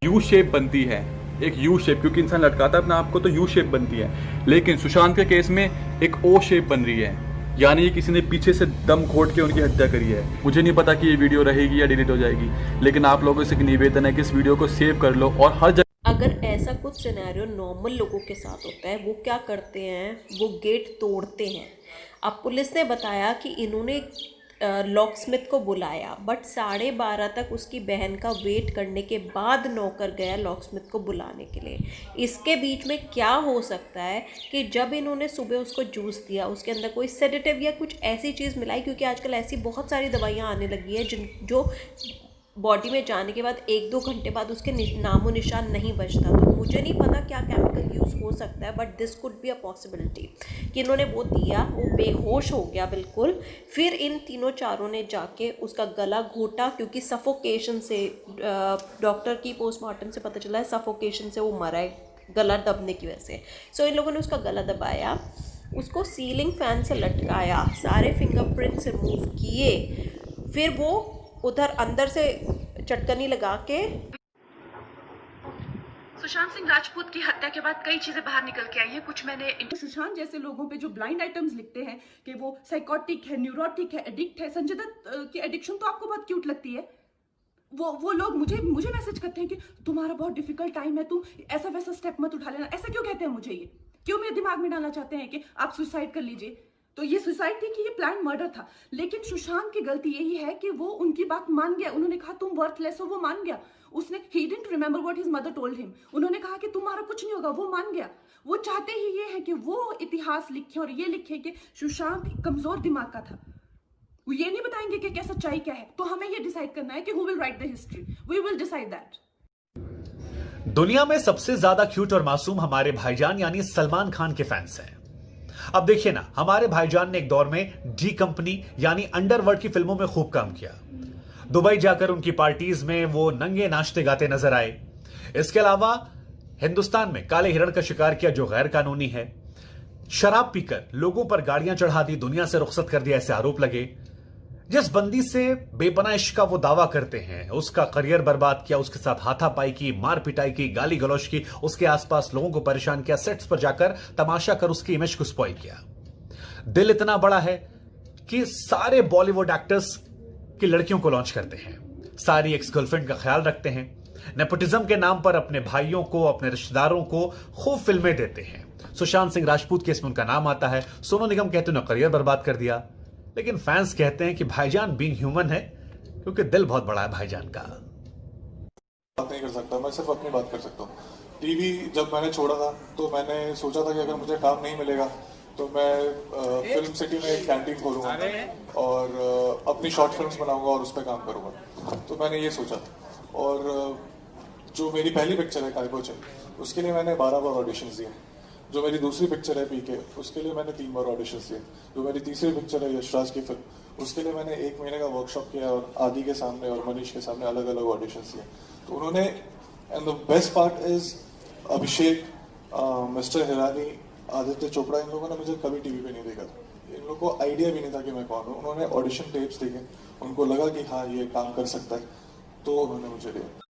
U shape बनती है, एक यू शेप, क्योंकि इंसान लटकाता है अपने आप को तो यू शेप बनती है, लेकिन सुशांत के केस में एक ओ शेप बन रही है, यानी कि किसी ने पीछे से दम घोट के उनकी हत्या करी है। मुझे नहीं पता कि ये वीडियो रहेगी या डिलीट हो जाएगी, लेकिन आप लोगों से निवेदन है कि इस वीडियो को सेव कर लो और हर जगह। अगर ऐसा कुछ सिनेरियो नॉर्मल लोगों के साथ होता है, वो क्या करते हैं, वो गेट तोड़ते हैं। अब पुलिस ने बताया कि इन्होंने लॉक स्मिथ को बुलाया, बट 12:30 तक उसकी बहन का वेट करने के बाद नौकर गया लॉक स्मिथ को बुलाने के लिए। इसके बीच में क्या हो सकता है कि जब इन्होंने सुबह उसको जूस दिया, उसके अंदर कोई सेडेटिव या कुछ ऐसी चीज़ मिलाई, क्योंकि आजकल ऐसी बहुत सारी दवाइयाँ आने लगी है जो बॉडी में जाने के बाद 1-2 घंटे बाद उसके नामो निशान नहीं बचता। तो मुझे नहीं पता क्या केमिकल यूज़ हो सकता है, but this could be a possibility कि इन्होंने वो दिया, वो बेहोश हो गया बिल्कुल। फिर इन तीनों चारों ने जाके उसका गला घोटा, क्योंकि सफोकेशन से, डॉक्टर की पोस्टमार्टम से पता चला है सफोकेशन से वो मरा है, गला दबने की वजह से। सो इन लोगों ने उसका गला दबाया, उसको सीलिंग फैन से लटकाया, सारे फिंगरप्रिंट्स रिमूव किए, फिर वो उधर अंदर से चटकनी लगा के। सुशांत सिंह राजपूत की हत्या के बाद कई चीजें बाहर निकल के आई हैं। कुछ मैंने सुशांत जैसे लोगों पे जो ब्लाइंड आइटम्स लिखते हैं कि वो साइकोटिक है, न्यूरोटिक है, एडिक्ट है। संजय दत्त की एडिक्शन तो आपको बहुत क्यूट लगती है। वो लोग मुझे मैसेज करते हैं कि तुम्हारा बहुत डिफिकल्ट टाइम है, तुम ऐसा वैसा स्टेप मत उठा लेना। ऐसा क्यों कहते हैं मुझे? ये क्यों मेरे दिमाग में डालना चाहते हैं कि आप सुसाइड कर लीजिए? तो ये सुसाइड थी कि ये प्लान मर्डर था? लेकिन सुशांत की गलती यही है कि वो उनकी बात मान गया। उन्होंने कहा तुम वर्थलेस हो, वो मान गया। उसने he didn't remember what his mother told him. उन्होंने कहा कि तुम्हारा कुछ नहीं होगा, वो मान गया। वो चाहते ही ये है कि वो इतिहास लिखे और ये लिखे कि सुशांत कमजोर दिमाग का था। वो ये नहीं बताएंगे कि क्या सच्चाई क्या है। तो हमें ये डिसाइड करना है कि who will write the history. We will decide that. दुनिया में सबसे ज्यादा क्यूट और मासूम हमारे भाईजान यानी सलमान खान के फैंस हैं। अब देखिए ना, हमारे भाईजान ने एक दौर में डी कंपनी यानी अंडरवर्ल्ड की फिल्मों में खूब काम किया। दुबई जाकर उनकी पार्टीज में वो नंगे नाचते गाते नजर आए। इसके अलावा हिंदुस्तान में काले हिरण का शिकार किया जो गैर कानूनी है। शराब पीकर लोगों पर गाड़ियां चढ़ा दी, दुनिया से रुखसत कर दिया, ऐसे आरोप लगे। जिस बंदी से बेपनाह इश्क का वो दावा करते हैं, उसका करियर बर्बाद किया, उसके साथ हाथापाई की, मार पिटाई की, गाली गलौज की, उसके आसपास लोगों को परेशान किया, सेट्स पर जाकर तमाशा कर उसकी इमेज को स्पॉइल किया। दिल इतना बड़ा है कि सारे बॉलीवुड एक्टर्स की लड़कियों को लॉन्च करते हैं, सारी एक्स गर्लफ्रेंड का ख्याल रखते हैं, नेपोटिज्म के नाम पर अपने भाइयों को, अपने रिश्तेदारों को खूब फिल्में देते हैं। सुशांत सिंह राजपूत केस में उनका नाम आता है। सोनू निगम कहते हैं करियर बर्बाद कर दिया, लेकिन फैंस कहते हैं कि भाईजान बीइंग ह्यूमन है, क्योंकि दिल बहुत बड़ा है भाईजान का। बात नहीं कर सकता, मैं सिर्फ अपनी बात कर सकता हूँ। टीवी जब मैंने छोड़ा था तो मैंने सोचा था कि अगर मुझे काम नहीं मिलेगा तो मैं फिल्म सिटी में एक कैंटीन खोलूंगा और अपनी शॉर्ट फिल्म्स बनाऊंगा और उस पर काम करूंगा। तो मैंने ये सोचा था। और जो मेरी पहली पिक्चर है कायकोचन, उसके लिए मैंने 12 बार ऑडिशंस दिए। जो मेरी दूसरी पिक्चर है पीके, उसके लिए मैंने 3 बार ऑडिशंस दिए। जो मेरी तीसरी पिक्चर है यशराज की फिल्म, उसके लिए मैंने 1 महीने का वर्कशॉप किया और आदि के सामने और मनीष के सामने अलग अलग ऑडिशंस दिए। तो उन्होंने, and the best part is Abhishek, mister Hirani, Aditya Chopra, इन लोगों ने मुझे कभी टीवी पे नहीं देखा था। इन लोगों को आइडिया भी नहीं था कि मैं कौन हूँ। उन्होंने ऑडिशन टेप्स देखे, उनको लगा कि हाँ ये काम कर सकता है, तो उन्होंने मुझे लिया।